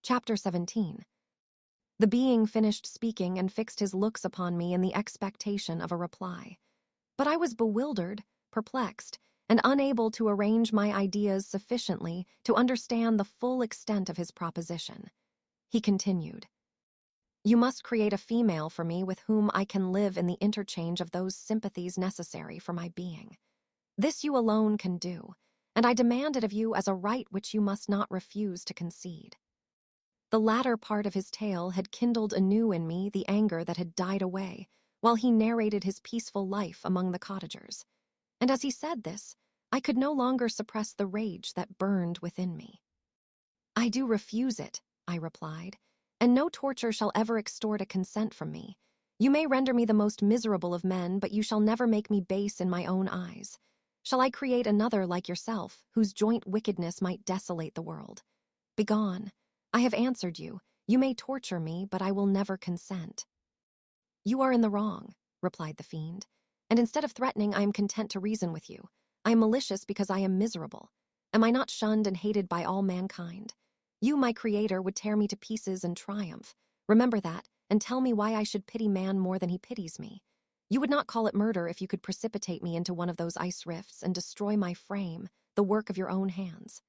Chapter 17. The being finished speaking and fixed his looks upon me in the expectation of a reply. But I was bewildered, perplexed, and unable to arrange my ideas sufficiently to understand the full extent of his proposition. He continued, "You must create a female for me with whom I can live in the interchange of those sympathies necessary for my being. This you alone can do, and I demand it of you as a right which you must not refuse to concede." The latter part of his tale had kindled anew in me the anger that had died away while he narrated his peaceful life among the cottagers. And as he said this, I could no longer suppress the rage that burned within me. "I do refuse it," I replied, "and no torture shall ever extort a consent from me. You may render me the most miserable of men, but you shall never make me base in my own eyes. Shall I create another like yourself, whose joint wickedness might desolate the world? Begone. I have answered you. You may torture me, but I will never consent." "You are in the wrong," replied the fiend, "and instead of threatening, I am content to reason with you. I am malicious because I am miserable. Am I not shunned and hated by all mankind? You, my creator, would tear me to pieces and triumph. Remember that, and tell me why I should pity man more than he pities me. You would not call it murder if you could precipitate me into one of those ice rifts and destroy my frame, the work of your own hands.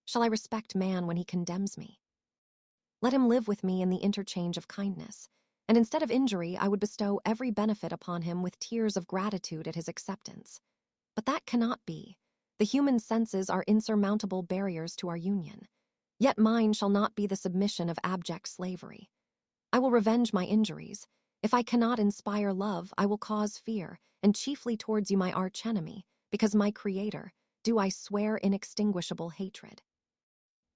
Shall I respect man when he condemns me? Let him live with me in the interchange of kindness, and instead of injury, I would bestow every benefit upon him with tears of gratitude at his acceptance. But that cannot be. The human senses are insurmountable barriers to our union. Yet mine shall not be the submission of abject slavery. I will revenge my injuries. If I cannot inspire love, I will cause fear, and chiefly towards you, my archenemy, because my creator, do I swear inextinguishable hatred.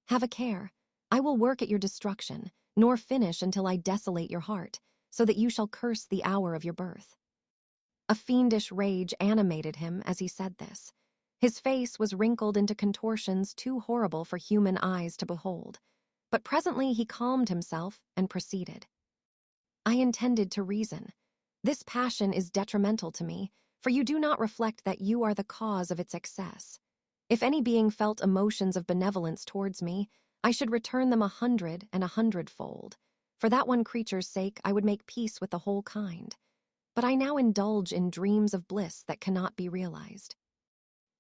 Have a care. I will work at your destruction, nor finish until I desolate your heart, so that you shall curse the hour of your birth." A fiendish rage animated him as he said this. His face was wrinkled into contortions too horrible for human eyes to behold. But presently he calmed himself and proceeded. "I intended to reason. This passion is detrimental to me, for you do not reflect that you are the cause of its excess. If any being felt emotions of benevolence towards me, I should return them 100 and 100-fold. For that one creature's sake, I would make peace with the whole kind. But I now indulge in dreams of bliss that cannot be realized.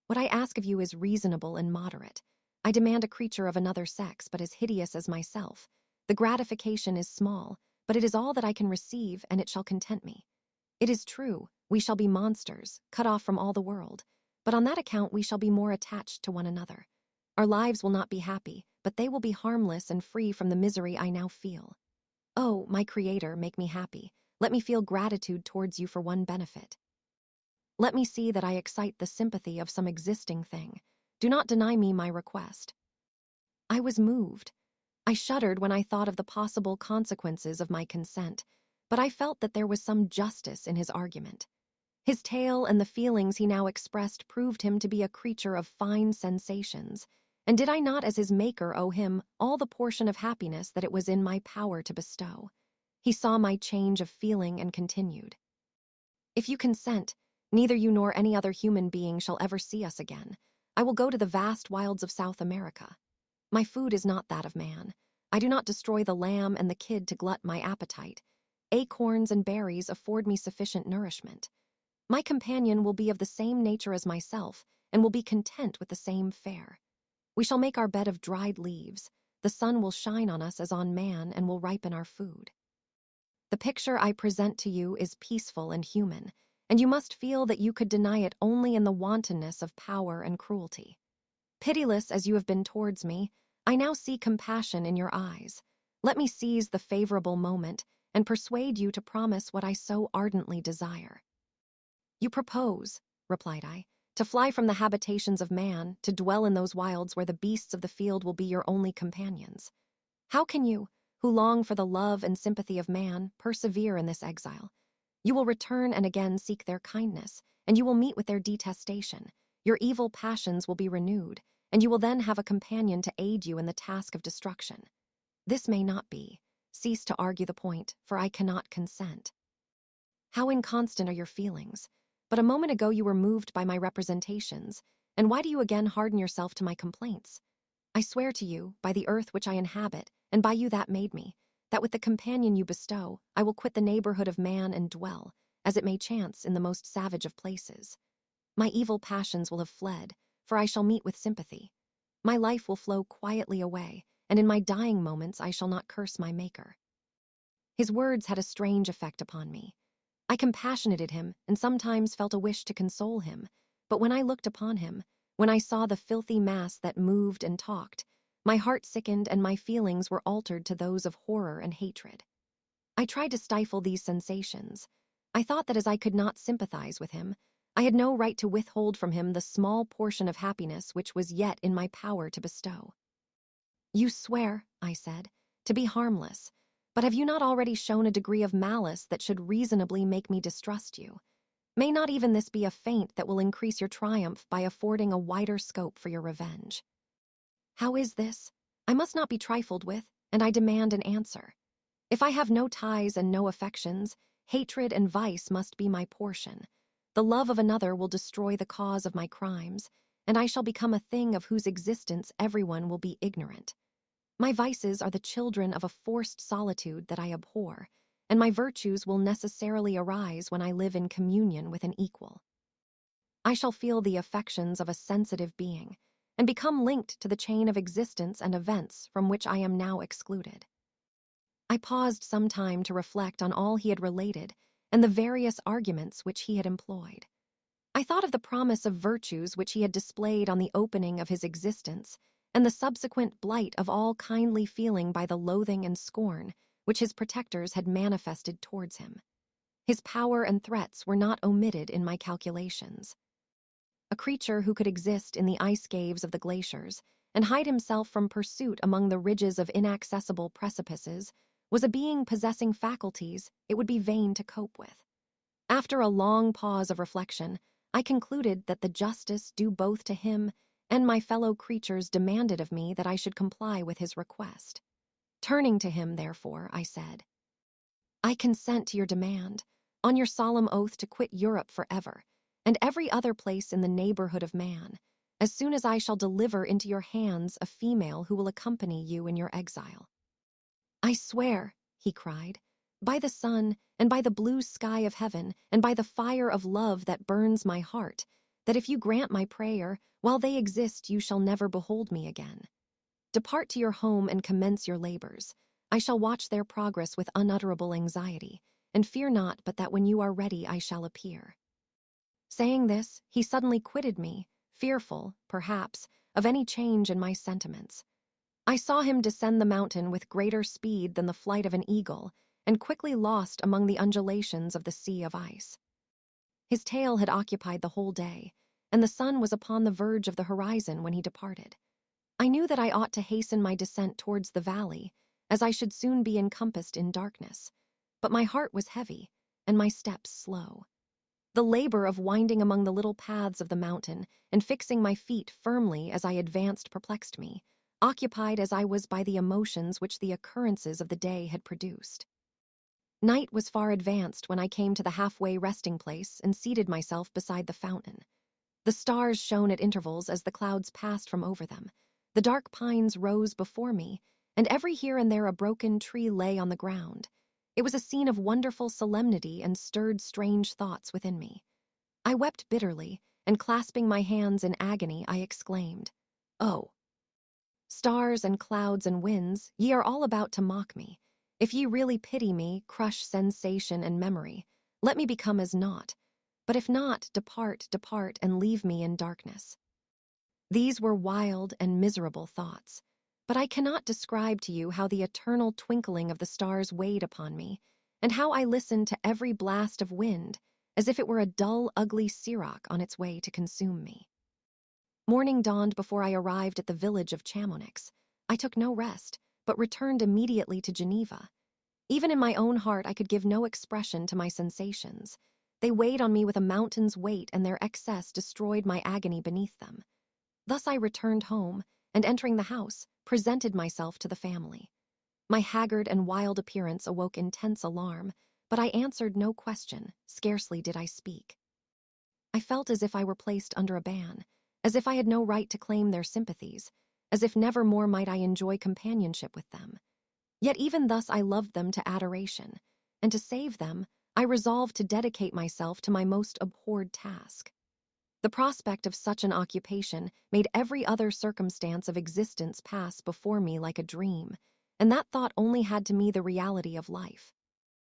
What I ask of you is reasonable and moderate. I demand a creature of another sex, but as hideous as myself. The gratification is small, but it is all that I can receive, and it shall content me. It is true, we shall be monsters, cut off from all the world, but on that account we shall be more attached to one another. Our lives will not be happy, but they will be harmless and free from the misery I now feel. Oh, my creator, make me happy. Let me feel gratitude towards you for one benefit. Let me see that I excite the sympathy of some existing thing. Do not deny me my request." I was moved. I shuddered when I thought of the possible consequences of my consent, but I felt that there was some justice in his argument. His tale and the feelings he now expressed proved him to be a creature of fine sensations, and did I not as his maker owe him all the portion of happiness that it was in my power to bestow? He saw my change of feeling and continued. "If you consent, neither you nor any other human being shall ever see us again. I will go to the vast wilds of South America. My food is not that of man. I do not destroy the lamb and the kid to glut my appetite. Acorns and berries afford me sufficient nourishment. My companion will be of the same nature as myself, and will be content with the same fare. We shall make our bed of dried leaves. The sun will shine on us as on man and will ripen our food. The picture I present to you is peaceful and human, and you must feel that you could deny it only in the wantonness of power and cruelty. Pitiless as you have been towards me, I now see compassion in your eyes. Let me seize the favorable moment and persuade you to promise what I so ardently desire." "You propose," replied I, "to fly from the habitations of man, to dwell in those wilds where the beasts of the field will be your only companions. How can you, who long for the love and sympathy of man, persevere in this exile? You will return and again seek their kindness, and you will meet with their detestation. Your evil passions will be renewed, and you will then have a companion to aid you in the task of destruction. This may not be. Cease to argue the point, for I cannot consent. How inconstant are your feelings! But a moment ago you were moved by my representations, and why do you again harden yourself to my complaints? I swear to you, by the earth which I inhabit, and by you that made me, that with the companion you bestow, I will quit the neighborhood of man and dwell, as it may chance, in the most savage of places. My evil passions will have fled, for I shall meet with sympathy. My life will flow quietly away, and in my dying moments I shall not curse my Maker." His words had a strange effect upon me. I compassionated him and sometimes felt a wish to console him, but when I looked upon him, when I saw the filthy mass that moved and talked, my heart sickened and my feelings were altered to those of horror and hatred. I tried to stifle these sensations. I thought that as I could not sympathize with him, I had no right to withhold from him the small portion of happiness which was yet in my power to bestow. "You swear," I said, "to be harmless, but have you not already shown a degree of malice that should reasonably make me distrust you? May not even this be a feint that will increase your triumph by affording a wider scope for your revenge?" "How is this? I must not be trifled with, and I demand an answer. If I have no ties and no affections, hatred and vice must be my portion. The love of another will destroy the cause of my crimes, and I shall become a thing of whose existence everyone will be ignorant. My vices are the children of a forced solitude that I abhor, and my virtues will necessarily arise when I live in communion with an equal. I shall feel the affections of a sensitive being, and become linked to the chain of existence and events from which I am now excluded." I paused some time to reflect on all he had related and the various arguments which he had employed. I thought of the promise of virtues which he had displayed on the opening of his existence, and the subsequent blight of all kindly feeling by the loathing and scorn which his protectors had manifested towards him. His power and threats were not omitted in my calculations. A creature who could exist in the ice caves of the glaciers and hide himself from pursuit among the ridges of inaccessible precipices was a being possessing faculties it would be vain to cope with. After a long pause of reflection, I concluded that the justice due both to him and my fellow creatures demanded of me that I should comply with his request. Turning to him, therefore, I said, "I consent to your demand, on your solemn oath to quit Europe forever, and every other place in the neighborhood of man, as soon as I shall deliver into your hands a female who will accompany you in your exile." "I swear," he cried, "by the sun, and by the blue sky of heaven, and by the fire of love that burns my heart, that if you grant my prayer, while they exist you shall never behold me again. Depart to your home and commence your labors. I shall watch their progress with unutterable anxiety, and fear not but that when you are ready I shall appear." Saying this, he suddenly quitted me, fearful, perhaps, of any change in my sentiments. I saw him descend the mountain with greater speed than the flight of an eagle, and quickly lost among the undulations of the sea of ice. His tale had occupied the whole day, and the sun was upon the verge of the horizon when he departed. I knew that I ought to hasten my descent towards the valley, as I should soon be encompassed in darkness, but my heart was heavy, and my steps slow. The labor of winding among the little paths of the mountain and fixing my feet firmly as I advanced perplexed me, occupied as I was by the emotions which the occurrences of the day had produced. Night was far advanced when I came to the halfway resting place and seated myself beside the fountain. The stars shone at intervals as the clouds passed from over them. The dark pines rose before me, and every here and there a broken tree lay on the ground. It was a scene of wonderful solemnity and stirred strange thoughts within me. I wept bitterly, and clasping my hands in agony, I exclaimed, "Oh, stars and clouds and winds, ye are all about to mock me. If ye really pity me, crush sensation and memory. Let me become as naught. But if not, depart, depart, and leave me in darkness." These were wild and miserable thoughts, but I cannot describe to you how the eternal twinkling of the stars weighed upon me, and how I listened to every blast of wind, as if it were a dull, ugly siroc on its way to consume me. Morning dawned before I arrived at the village of Chamonix. I took no rest, but returned immediately to Geneva. Even in my own heart I could give no expression to my sensations. They weighed on me with a mountain's weight, and their excess destroyed my agony beneath them. Thus I returned home, and entering the house, presented myself to the family. My haggard and wild appearance awoke intense alarm, but I answered no question, scarcely did I speak. I felt as if I were placed under a ban, as if I had no right to claim their sympathies, as if never more might I enjoy companionship with them. Yet even thus I loved them to adoration, and to save them, I resolved to dedicate myself to my most abhorred task. The prospect of such an occupation made every other circumstance of existence pass before me like a dream, and that thought only had to me the reality of life.